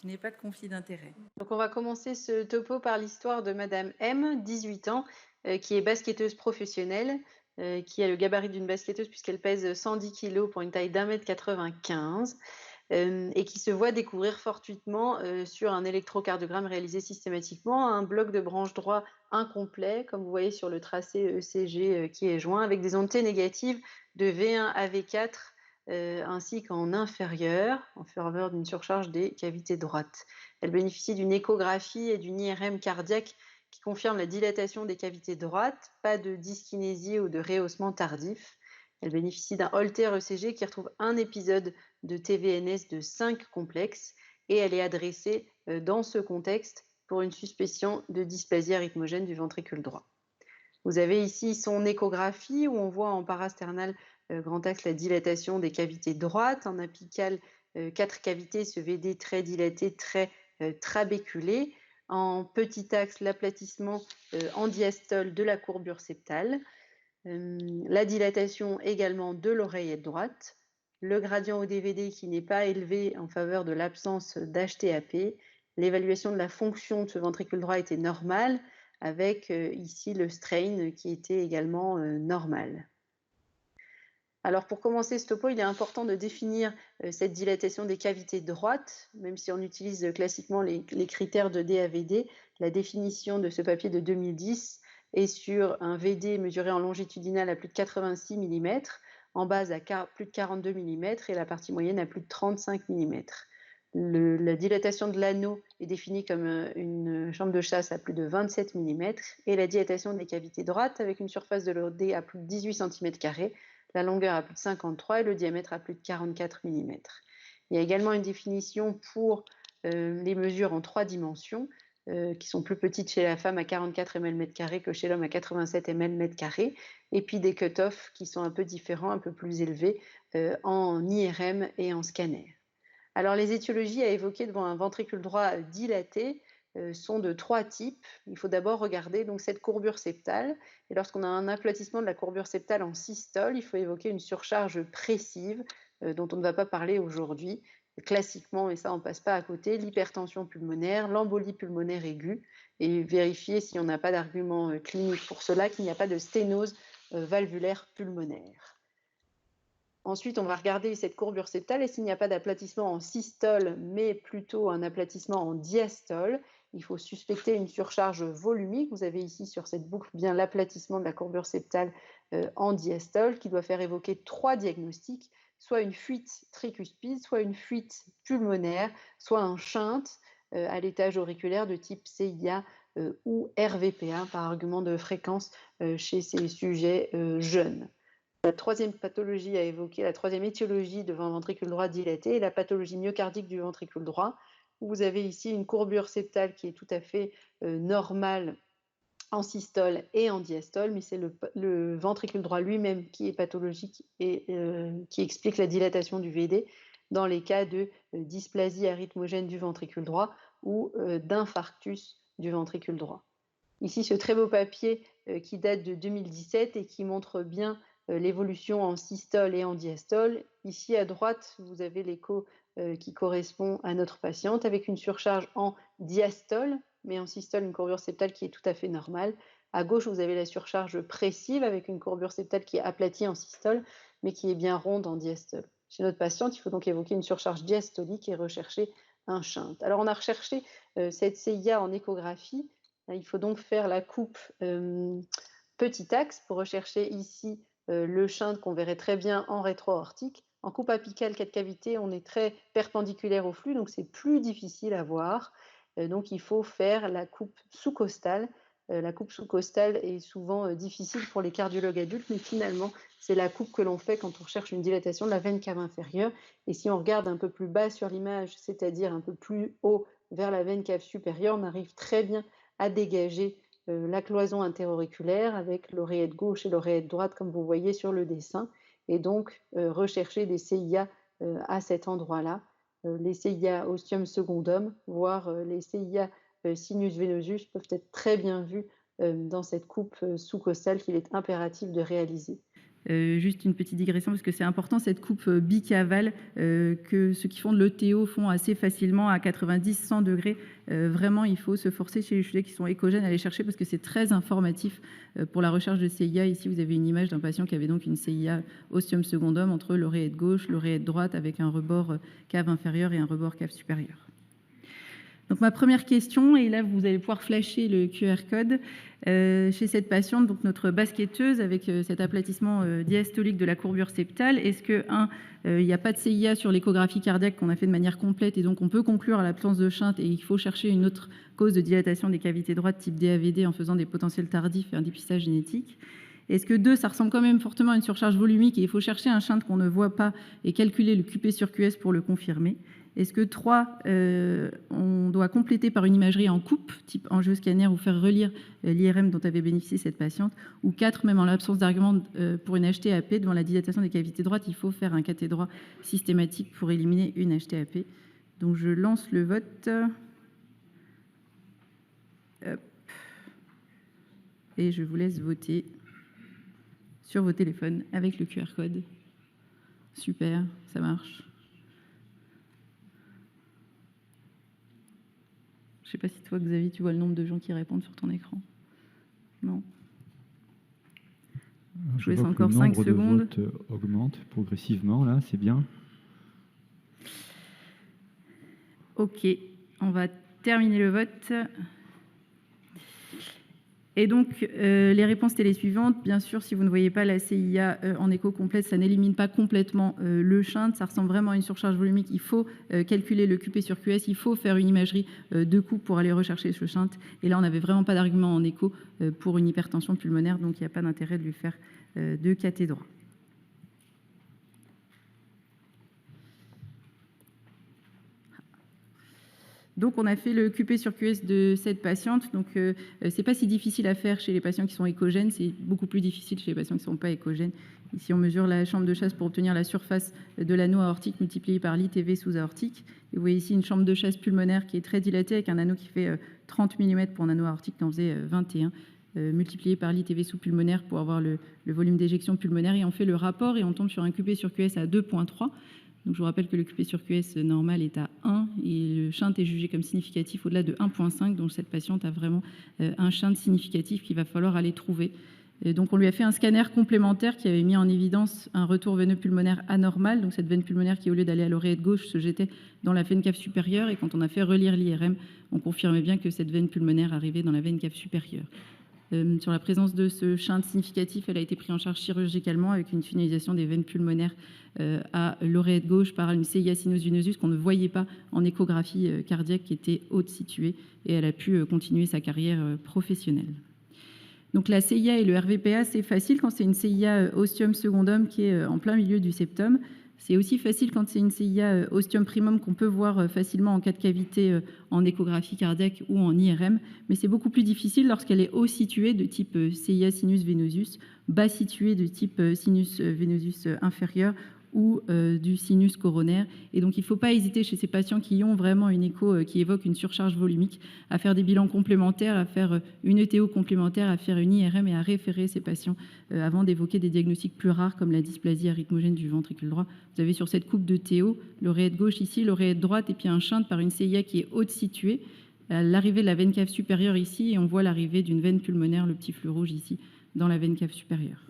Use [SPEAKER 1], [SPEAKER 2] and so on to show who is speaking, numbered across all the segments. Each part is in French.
[SPEAKER 1] Je n'ai pas de conflit d'intérêt.
[SPEAKER 2] Donc on va commencer ce topo par l'histoire de Madame M, 18 ans, qui est basketteuse professionnelle, qui a le gabarit d'une basketteuse puisqu'elle pèse 110 kilos pour une taille d'1,95 m et qui se voit découvrir fortuitement sur un électrocardiogramme réalisé systématiquement un bloc de branche droit incomplet, comme vous voyez sur le tracé ECG qui est joint, avec des ondes T négatives de V1 à V4 ainsi qu'en inférieur, en faveur d'une surcharge des cavités droites. Elle bénéficie d'une échographie et d'une IRM cardiaque qui confirme la dilatation des cavités droites, pas de dyskinésie ou de rehaussement tardif. Elle bénéficie d'un Holter ECG qui retrouve un épisode de TVNS de 5 complexes et elle est adressée dans ce contexte pour une suspicion de dysplasie arythmogène du ventricule droit. Vous avez ici son échographie où on voit en parasternal grand axe la dilatation des cavités droites, en apicale 4 cavités, ce VD très dilaté, très trabéculé, en petit axe l'aplatissement en diastole de la courbure septale, la dilatation également de l'oreillette droite, le gradient au DVD qui n'est pas élevé en faveur de l'absence d'HTAP, l'évaluation de la fonction de ce ventricule droit était normale, avec ici le strain qui était également normal. Alors pour commencer ce topo, il est important de définir cette dilatation des cavités droites, même si on utilise classiquement les critères de DAVD. La définition de ce papier de 2010 est sur un VD mesuré en longitudinal à plus de 86 mm, en base à plus de 42 mm et la partie moyenne à plus de 35 mm. La dilatation de l'anneau est définie comme une chambre de chasse à plus de 27 mm et la dilatation des cavités droites avec une surface de l'OD à plus de 18 cm², la longueur à plus de 53 et le diamètre à plus de 44 mm. Il y a également une définition pour les mesures en 3 dimensions qui sont plus petites chez la femme à 44 ml/m² que chez l'homme à 87 ml/m², et puis des cut-offs qui sont un peu différents, un peu plus élevés en IRM et en scanner. Alors, les étiologies à évoquer devant un ventricule droit dilaté sont de 3 types. Il faut d'abord regarder donc cette courbure septale. Et lorsqu'on a un aplatissement de la courbure septale en systole, il faut évoquer une surcharge pressive dont on ne va pas parler aujourd'hui. Classiquement, et ça on ne passe pas à côté, l'hypertension pulmonaire, l'embolie pulmonaire aiguë, et vérifier si on n'a pas d'argument clinique pour cela, qu'il n'y a pas de sténose valvulaire pulmonaire. Ensuite, on va regarder cette courbure septale et s'il n'y a pas d'aplatissement en systole, mais plutôt un aplatissement en diastole, il faut suspecter une surcharge volumique. Vous avez ici sur cette boucle bien l'aplatissement de la courbure septale en diastole qui doit faire évoquer 3 diagnostics, soit une fuite tricuspide, soit une fuite pulmonaire, soit un shunt à l'étage auriculaire de type CIA ou RVPA par argument de fréquence chez ces sujets jeunes. La troisième pathologie à évoquer, la troisième étiologie devant un ventricule droit dilaté est la pathologie myocardique du ventricule droit, où vous avez ici une courbure septale qui est tout à fait normale en systole et en diastole, mais c'est le ventricule droit lui-même qui est pathologique et qui explique la dilatation du VD dans les cas de dysplasie arythmogène du ventricule droit ou d'infarctus du ventricule droit. Ici, ce très beau papier qui date de 2017 et qui montre bien l'évolution en systole et en diastole. Ici, à droite, vous avez l'écho qui correspond à notre patiente avec une surcharge en diastole, mais en systole, une courbure septale qui est tout à fait normale. À gauche, vous avez la surcharge pressive avec une courbure septale qui est aplatie en systole, mais qui est bien ronde en diastole. Chez notre patiente, il faut donc évoquer une surcharge diastolique et rechercher un shunt. Alors, on a recherché cette CIA en échographie. Il faut donc faire la coupe petit axe pour rechercher ici le shunt qu'on verrait très bien en rétro-aortique. En coupe apicale 4 cavités, on est très perpendiculaire au flux, donc c'est plus difficile à voir. Donc il faut faire la coupe sous-costale. La coupe sous-costale est souvent difficile pour les cardiologues adultes, mais finalement, c'est la coupe que l'on fait quand on recherche une dilatation de la veine cave inférieure. Et si on regarde un peu plus bas sur l'image, c'est-à-dire un peu plus haut vers la veine cave supérieure, on arrive très bien à dégager la cloison interauriculaire avec l'oreillette gauche et l'oreillette droite, comme vous voyez sur le dessin, et donc rechercher des CIA à cet endroit-là, les CIA ostium secundum, voire les CIA sinus venosus peuvent être très bien vus dans cette coupe sous-costale qu'il est impératif de réaliser.
[SPEAKER 1] Juste une petite digression, parce que c'est important, cette coupe bicavale que ceux qui font de l'ETO font assez facilement à 90-100 degrés. Vraiment, il faut se forcer chez les sujets qui sont échogènes à les chercher, parce que c'est très informatif pour la recherche de CIA. Ici, vous avez une image d'un patient qui avait donc une CIA ostium secondum entre l'oreillette gauche, l'oreillette droite, avec un rebord cave inférieur et un rebord cave supérieur. Donc ma première question, et là vous allez pouvoir flasher le QR code, chez cette patiente, donc notre basketteuse avec cet aplatissement diastolique de la courbure septale, est-ce que, il n'y a pas de CIA sur l'échographie cardiaque qu'on a fait de manière complète et donc on peut conclure à l'absence de shunt et il faut chercher une autre cause de dilatation des cavités droites type DAVD en faisant des potentiels tardifs et un dépistage génétique? Est-ce que 2, ça ressemble quand même fortement à une surcharge volumique et il faut chercher un shunt qu'on ne voit pas et calculer le QP sur QS pour le confirmer? Est-ce que 3, on doit compléter par une imagerie en coupe, type angioscanner, ou faire relire l'IRM dont avait bénéficié cette patiente? Ou 4, même en l'absence d'argument pour une HTAP, devant la dilatation des cavités droites, il faut faire un cathé droit systématique pour éliminer une HTAP. Donc je lance le vote. Hop. Et je vous laisse voter sur vos téléphones avec le QR code. Super, ça marche. Je ne sais pas si toi, Xavier, tu vois le nombre de gens qui répondent sur ton écran. Non. Je vous laisse encore 5 secondes.
[SPEAKER 3] Le nombre de votes augmente progressivement, là, c'est bien.
[SPEAKER 1] Ok, on va terminer le vote. Et donc, les réponses étaient les suivantes. Bien sûr, si vous ne voyez pas la CIA en écho complète, ça n'élimine pas complètement le shunt. Ça ressemble vraiment à une surcharge volumique. Il faut calculer le QP sur QS. Il faut faire une imagerie de coupe pour aller rechercher ce shunt. Et là, on n'avait vraiment pas d'argument en écho pour une hypertension pulmonaire, donc il n'y a pas d'intérêt de lui faire de cathé droit. Donc, on a fait le QP sur QS de cette patiente. Donc, c'est pas si difficile à faire chez les patients qui sont échogènes. C'est beaucoup plus difficile chez les patients qui ne sont pas échogènes. Ici, on mesure la chambre de chasse pour obtenir la surface de l'anneau aortique multipliée par l'ITV sous-aortique. Et vous voyez ici une chambre de chasse pulmonaire qui est très dilatée avec un anneau qui fait 30 mm pour un anneau aortique qui en faisait 21, multiplié par l'ITV sous-pulmonaire pour avoir le volume d'éjection pulmonaire. Et on fait le rapport et on tombe sur un QP sur QS à 2,3. Donc, je vous rappelle que le QP sur QS normal est à 1 et le shunt est jugé comme significatif au-delà de 1,5. Donc, cette patiente a vraiment un shunt significatif qu'il va falloir aller trouver. Et donc, on lui a fait un scanner complémentaire qui avait mis en évidence un retour veineux pulmonaire anormal. Donc, cette veine pulmonaire qui, au lieu d'aller à l'oreillette gauche, se jetait dans la veine cave supérieure. Et quand on a fait relire l'IRM, on confirmait bien que cette veine pulmonaire arrivait dans la veine cave supérieure. Sur la présence de ce shunt significatif, elle a été prise en charge chirurgicalement avec une finalisation des veines pulmonaires à l'oreillette gauche par une CIA sinus venosus qu'on ne voyait pas en échographie cardiaque qui était haute située et elle a pu continuer sa carrière professionnelle. Donc la CIA et le RVPA, c'est facile quand c'est une CIA ostium secondum qui est en plein milieu du septum. C'est aussi facile quand c'est une CIA ostium primum qu'on peut voir facilement en cas de cavité en échographie cardiaque ou en IRM, mais c'est beaucoup plus difficile lorsqu'elle est haut située de type CIA sinus venosus, bas située de type sinus venosus inférieur ou du sinus coronaire. Et donc, il ne faut pas hésiter chez ces patients qui ont vraiment une écho qui évoque une surcharge volumique à faire des bilans complémentaires, à faire une ETO complémentaire, à faire une IRM et à référer ces patients avant d'évoquer des diagnostics plus rares comme la dysplasie arythmogène du ventricule droit. Vous avez sur cette coupe de TO l'oreillette gauche ici, l'oreillette droite et puis un shunt par une CIA qui est haute située, à l'arrivée de la veine cave supérieure ici et on voit l'arrivée d'une veine pulmonaire, le petit flux rouge ici, dans la veine cave supérieure.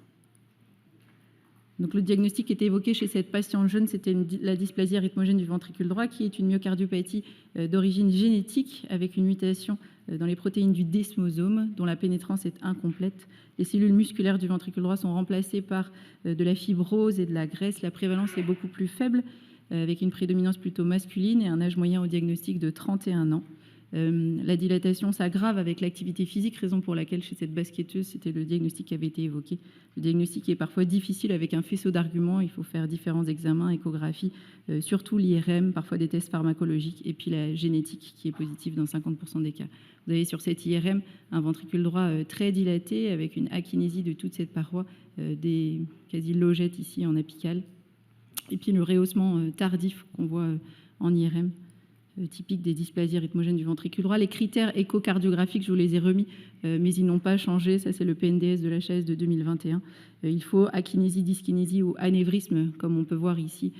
[SPEAKER 1] Donc, le diagnostic qui était évoqué chez cette patiente jeune, c'était la dysplasie arythmogène du ventricule droit, qui est une myocardiopathie d'origine génétique avec une mutation dans les protéines du desmosome, dont la pénétrance est incomplète. Les cellules musculaires du ventricule droit sont remplacées par de la fibrose et de la graisse. La prévalence est beaucoup plus faible, avec une prédominance plutôt masculine et un âge moyen au diagnostic de 31 ans. La dilatation s'aggrave avec l'activité physique, raison pour laquelle chez cette basketteuse, c'était le diagnostic qui avait été évoqué. Le diagnostic est parfois difficile avec un faisceau d'arguments, il faut faire différents examens, échographies, surtout l'IRM, parfois des tests pharmacologiques, et puis la génétique qui est positive dans 50% des cas. Vous avez sur cette IRM un ventricule droit très dilaté avec une akinésie de toute cette paroi, des quasi-logettes ici en apicale, et puis le rehaussement tardif qu'on voit en IRM. typiques des dysplasies rythmogènes du ventricule droit. Les critères échocardiographiques, je vous les ai remis, mais ils n'ont pas changé. Ça, c'est le PNDS de l'HAS de 2021. Il faut akinésie, dyskinésie ou anévrisme, comme on peut voir ici,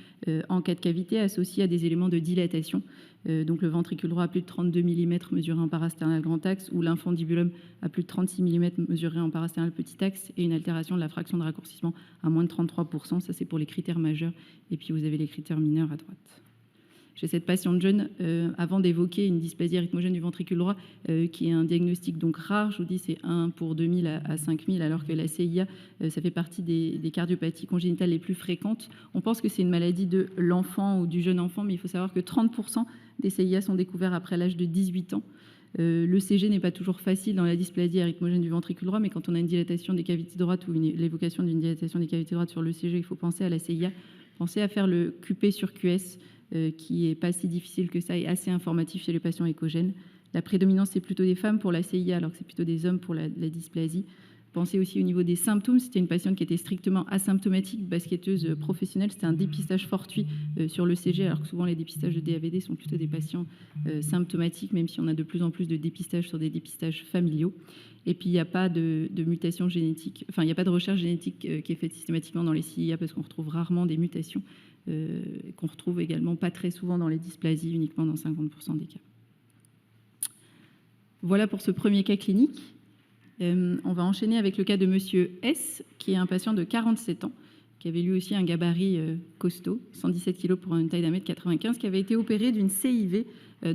[SPEAKER 1] en cas de cavité, associé à des éléments de dilatation. Donc le ventricule droit à plus de 32 mm mesuré en parasternal grand axe, ou l'infundibulum à plus de 36 mm mesuré en parasternal petit axe, et une altération de la fraction de raccourcissement à moins de 33%. Ça, c'est pour les critères majeurs. Et puis, vous avez les critères mineurs à droite. Chez cette patiente jeune, avant d'évoquer une dysplasie rythmogène du ventricule droit, qui est un diagnostic donc rare, je vous dis c'est 1 pour 2000 à 5000, alors que la CIA, ça fait partie des cardiopathies congénitales les plus fréquentes. On pense que c'est une maladie de l'enfant ou du jeune enfant, mais il faut savoir que 30% des CIA sont découverts après l'âge de 18 ans. L'ECG n'est pas toujours facile dans la dysplasie rythmogène du ventricule droit, mais quand on a une dilatation des cavités droites ou l'évocation d'une dilatation des cavités droites sur l'ECG, il faut penser à la CIA. Pensez à faire le QP sur QS, qui n'est pas si difficile que ça et assez informatif chez les patients échogènes. La prédominance, c'est plutôt des femmes pour la CIA, alors que c'est plutôt des hommes pour la dysplasie. Pensez aussi au niveau des symptômes. C'était une patiente qui était strictement asymptomatique, basketteuse professionnelle. C'était un dépistage fortuit sur l'ECG, alors que souvent les dépistages de DAVD sont plutôt des patients symptomatiques, même si on a de plus en plus de dépistages sur des dépistages familiaux. Et puis, il n'y a pas de mutation génétique, enfin, il n'y a pas de recherche génétique qui est faite systématiquement dans les CIA, parce qu'on retrouve rarement des mutations, qu'on retrouve également pas très souvent dans les dysplasies, uniquement dans 50% des cas. Voilà pour ce premier cas clinique. On va enchaîner avec le cas de monsieur S, qui est un patient de 47 ans, qui avait lui aussi un gabarit costaud, 117 kg pour une taille d'1,95 m, qui avait été opéré d'une CIV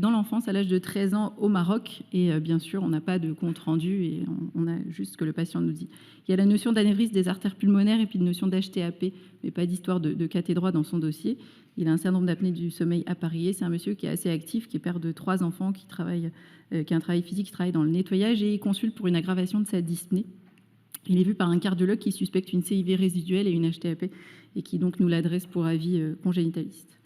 [SPEAKER 1] dans l'enfance à l'âge de 13 ans au Maroc. Et bien sûr, on n'a pas de compte rendu et on a juste ce que le patient nous dit. Il y a la notion d'anévrisme des artères pulmonaires et puis de notion d'HTAP, mais pas d'histoire de cathé droit dans son dossier. Il a un syndrome d'apnée du sommeil appareillé. C'est un monsieur qui est assez actif, qui est père de 3 enfants, qui a un travail physique, qui travaille dans le nettoyage et il consulte pour une aggravation de sa dyspnée. Il est vu par un cardiologue qui suspecte une CIV résiduelle et une HTAP et qui donc nous l'adresse pour avis congénitaliste.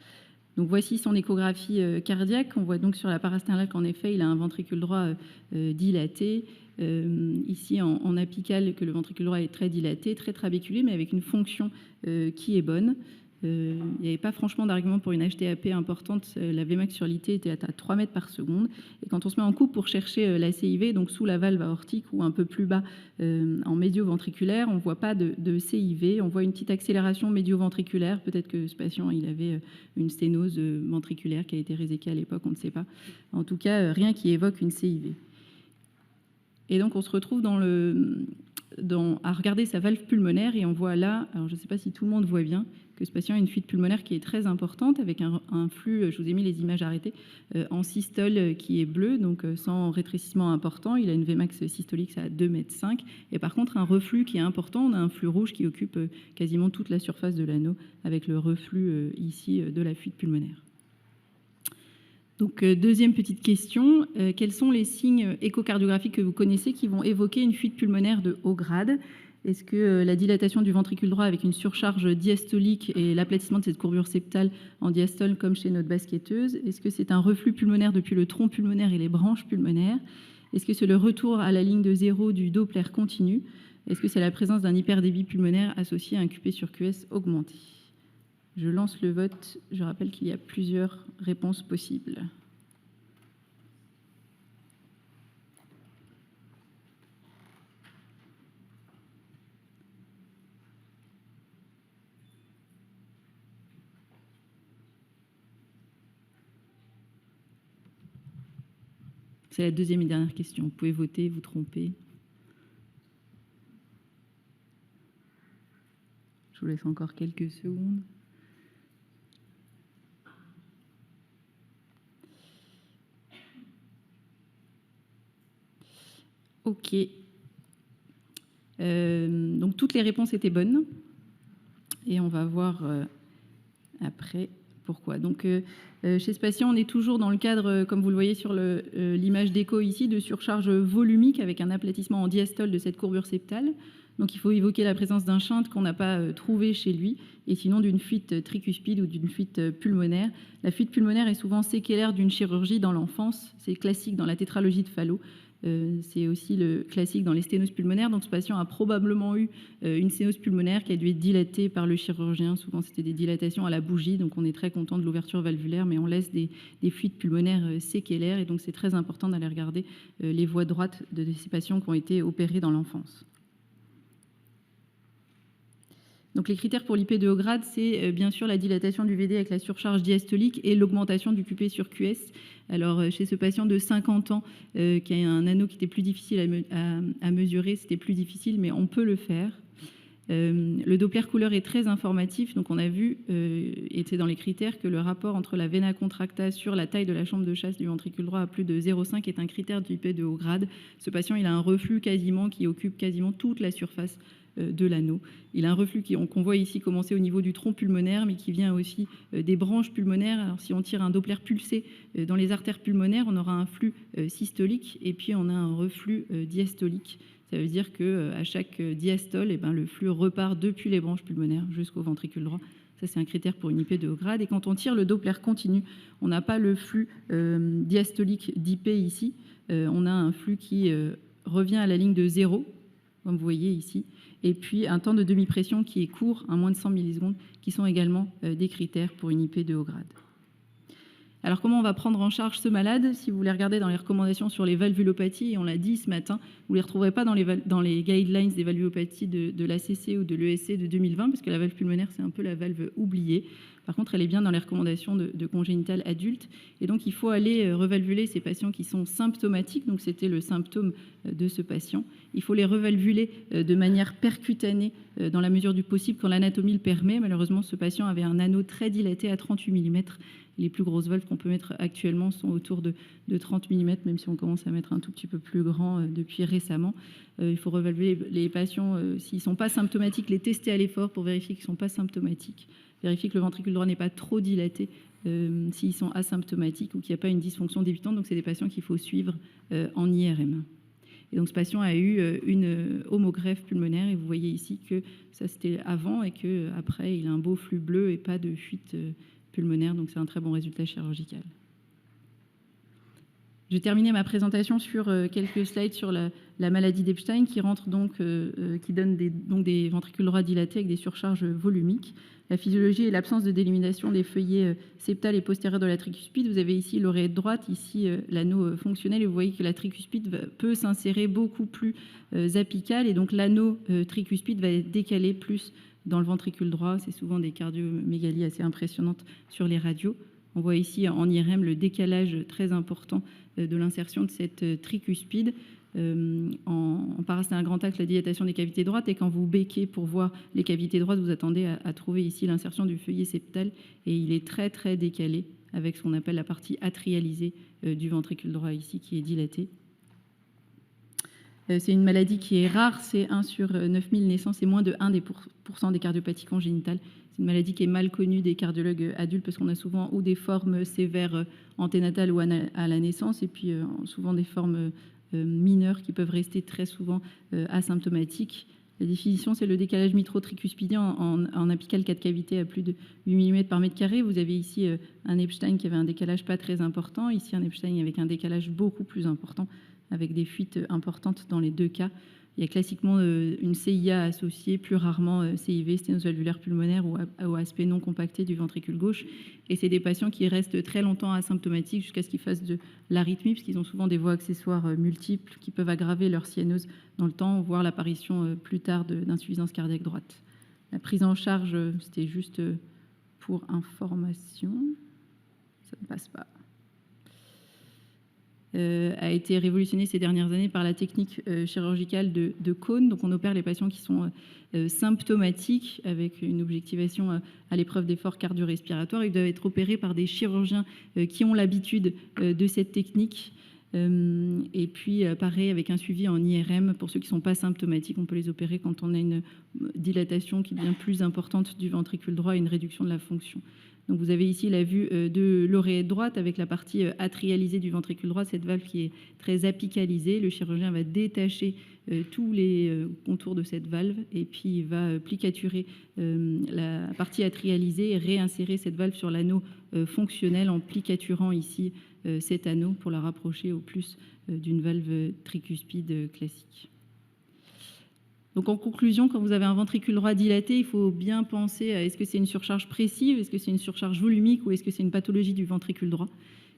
[SPEAKER 1] Donc voici son échographie cardiaque. On voit donc sur la parasternale qu'en effet, il a un ventricule droit dilaté. Ici, en apical, que le ventricule droit est très dilaté, très trabéculé, mais avec une fonction qui est bonne. Il n'y avait pas franchement d'argument pour une HTAP importante. La Vmax sur l'IT était à 3 mètres par seconde. Et quand on se met en coupe pour chercher la CIV, donc sous la valve aortique ou un peu plus bas en médio-ventriculaire, on ne voit pas de CIV. On voit une petite accélération médio-ventriculaire. Peut-être que ce patient il avait une sténose ventriculaire qui a été réséquée à l'époque, on ne sait pas. En tout cas, rien qui évoque une CIV. Et donc on se retrouve à regarder sa valve pulmonaire et on voit là, alors je ne sais pas si tout le monde voit bien, que ce patient a une fuite pulmonaire qui est très importante avec un flux, je vous ai mis les images arrêtées, en systole qui est bleu, donc sans rétrécissement important. Il a une Vmax systolique à 2,5 m. Et par contre, un reflux qui est important, on a un flux rouge qui occupe quasiment toute la surface de l'anneau avec le reflux ici de la fuite pulmonaire. Donc, deuxième petite question, quels sont les signes échocardiographiques que vous connaissez qui vont évoquer une fuite pulmonaire de haut grade? Est-ce que la dilatation du ventricule droit avec une surcharge diastolique et l'aplatissement de cette courbure septale en diastole comme chez notre basketteuse? Est-ce que c'est un reflux pulmonaire depuis le tronc pulmonaire et les branches pulmonaires? Est-ce que c'est le retour à la ligne de zéro du Doppler continu? Est-ce que c'est la présence d'un hyperdébit pulmonaire associé à un QP sur QS augmenté? Je lance le vote. Je rappelle qu'il y a plusieurs réponses possibles. C'est la deuxième et dernière question. Vous pouvez voter, vous tromper. Je vous laisse encore quelques secondes. OK. Donc toutes les réponses étaient bonnes. Et on va voir après pourquoi. Donc chez ce patient, on est toujours dans le cadre, comme vous le voyez sur l'image d'écho ici, de surcharge volumique avec un aplatissement en diastole de cette courbure septale. Donc il faut évoquer la présence d'un shunt qu'on n'a pas trouvé chez lui, et sinon d'une fuite tricuspide ou d'une fuite pulmonaire. La fuite pulmonaire est souvent séquelaire d'une chirurgie dans l'enfance. C'est classique dans la tétralogie de Fallot. C'est aussi le classique dans les sténoses pulmonaires. Donc ce patient a probablement eu une sténose pulmonaire qui a dû être dilatée par le chirurgien. Souvent c'était des dilatations à la bougie, donc on est très content de l'ouverture valvulaire, mais on laisse des fuites pulmonaires séquelaires, et donc c'est très important d'aller regarder les voies droites de ces patients qui ont été opérés dans l'enfance. Donc les critères pour l'IP de haut grade, c'est bien sûr la dilatation du VD avec la surcharge diastolique et l'augmentation du QP sur QS. Alors chez ce patient de 50 ans qui a un anneau qui était plus difficile à mesurer, c'était plus difficile, mais on peut le faire. Le Doppler couleur est très informatif, donc on a vu, et c'est dans les critères, que le rapport entre la vena contracta sur la taille de la chambre de chasse du ventricule droit à plus de 0,5 est un critère du IP de haut grade. Ce patient, il a un reflux qui occupe quasiment toute la surface de l'anneau. Il a un reflux qu'on voit ici commencer au niveau du tronc pulmonaire, mais qui vient aussi des branches pulmonaires. Alors si on tire un Doppler pulsé dans les artères pulmonaires, on aura un flux systolique, et puis on a un reflux diastolique. Ça veut dire qu'à chaque diastole, le flux repart depuis les branches pulmonaires jusqu'au ventricule droit. Ça, c'est un critère pour une IP de haut grade. Et quand on tire le Doppler continu, on n'a pas le flux diastolique d'IP ici. On a un flux qui revient à la ligne de 0, comme vous voyez ici, et puis un temps de demi-pression qui est court, à moins de 100 millisecondes, qui sont également des critères pour une IP de haut grade. Alors comment on va prendre en charge ce malade? Si vous les regardez dans les recommandations sur les valvulopathies, et on l'a dit ce matin, vous ne les retrouverez pas dans les guidelines des valvulopathies de l'ACC ou de l'ESC de 2020, parce que la valve pulmonaire, c'est un peu la valve oubliée. Par contre, elle est bien dans les recommandations de congénital adulte. Et donc, il faut aller revalvuler ces patients qui sont symptomatiques. Donc, c'était le symptôme de ce patient. Il faut les revalvuler de manière percutanée dans la mesure du possible quand l'anatomie le permet. Malheureusement, ce patient avait un anneau très dilaté à 38 mm. Les plus grosses valves qu'on peut mettre actuellement sont autour de 30 mm, même si on commence à mettre un tout petit peu plus grand depuis récemment. Il faut revalvuler les patients, s'ils ne sont pas symptomatiques, les tester à l'effort pour vérifier qu'ils ne sont pas symptomatiques. Vérifier que le ventricule droit n'est pas trop dilaté s'ils sont asymptomatiques ou qu'il n'y a pas une dysfonction débutante. Donc, c'est des patients qu'il faut suivre en IRM. Et donc, ce patient a eu une homogreffe pulmonaire, et vous voyez ici que ça, c'était avant, et qu'après, il a un beau flux bleu et pas de fuite pulmonaire. Donc, c'est un très bon résultat chirurgical. Je vais terminer ma présentation sur quelques slides sur la maladie d'Epstein, qui rentre donc, qui donne des ventricules droits dilatés avec des surcharges volumiques. La physiologie et l'absence de délimitation des feuillets septal et postérieurs de la tricuspide. Vous avez ici l'oreillette droite, ici l'anneau fonctionnel, et vous voyez que la tricuspide peut s'insérer beaucoup plus apicale, et donc l'anneau tricuspide va être décalé plus dans le ventricule droit. C'est souvent des cardiomégalies assez impressionnantes sur les radios. On voit ici en IRM le décalage très important de l'insertion de cette tricuspide. En parasternal grand axe, la dilatation des cavités droites, et quand vous becquez pour voir les cavités droites, vous attendez à trouver ici l'insertion du feuillet septal, et il est très très décalé avec ce qu'on appelle la partie atrialisée du ventricule droit ici qui est dilatée. C'est une maladie qui est rare, c'est 1 sur 9000 naissances et moins de 1% des cardiopathies congénitales. C'est une maladie qui est mal connue des cardiologues adultes parce qu'on a souvent ou des formes sévères anténatales ou à la naissance, et puis souvent des formes mineures qui peuvent rester très souvent asymptomatiques. La définition, c'est le décalage mitro-tricuspidien en apical 4 cavités à plus de 8 mm par mètre carré. Vous avez ici un Epstein qui avait un décalage pas très important, ici un Epstein avec un décalage beaucoup plus important, avec des fuites importantes dans les deux cas. Il y a classiquement une CIA associée, plus rarement CIV, sténose valvulaire pulmonaire ou aspect non compacté du ventricule gauche. Et c'est des patients qui restent très longtemps asymptomatiques jusqu'à ce qu'ils fassent de l'arythmie, parce qu'ils ont souvent des voies accessoires multiples qui peuvent aggraver leur cyanose dans le temps, voire l'apparition plus tard d'insuffisance cardiaque droite. La prise en charge, c'était juste pour information. Ça ne passe pas. A été révolutionné ces dernières années par la technique chirurgicale de Cohn. Donc on opère les patients qui sont symptomatiques avec une objectivation à l'épreuve d'effort cardio-respiratoire. Ils doivent être opérés par des chirurgiens qui ont l'habitude de cette technique. Et puis pareil, avec un suivi en IRM pour ceux qui ne sont pas symptomatiques. On peut les opérer quand on a une dilatation qui devient plus importante du ventricule droit et une réduction de la fonction. Donc vous avez ici la vue de l'oreillette droite avec la partie atrialisée du ventricule droit, cette valve qui est très apicalisée. Le chirurgien va détacher tous les contours de cette valve et puis il va plicaturer la partie atrialisée et réinsérer cette valve sur l'anneau fonctionnel en plicaturant ici cet anneau pour la rapprocher au plus d'une valve tricuspide classique. Donc en conclusion, quand vous avez un ventricule droit dilaté, il faut bien penser à est-ce que c'est une surcharge pressive, est-ce que c'est une surcharge volumique ou est-ce que c'est une pathologie du ventricule droit.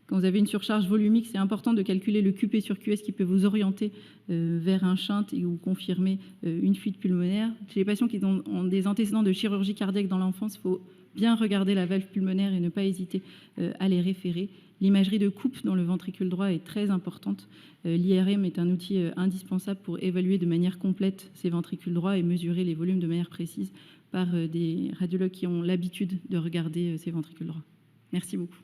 [SPEAKER 1] Quand vous avez une surcharge volumique, c'est important de calculer le QP sur QS qui peut vous orienter vers un shunt et ou confirmer une fuite pulmonaire. Chez les patients qui ont des antécédents de chirurgie cardiaque dans l'enfance, il faut bien regarder la valve pulmonaire et ne pas hésiter à les référer. L'imagerie de coupe dans le ventricule droit est très importante. L'IRM est un outil indispensable pour évaluer de manière complète ces ventricules droits et mesurer les volumes de manière précise par des radiologues qui ont l'habitude de regarder ces ventricules droits. Merci beaucoup.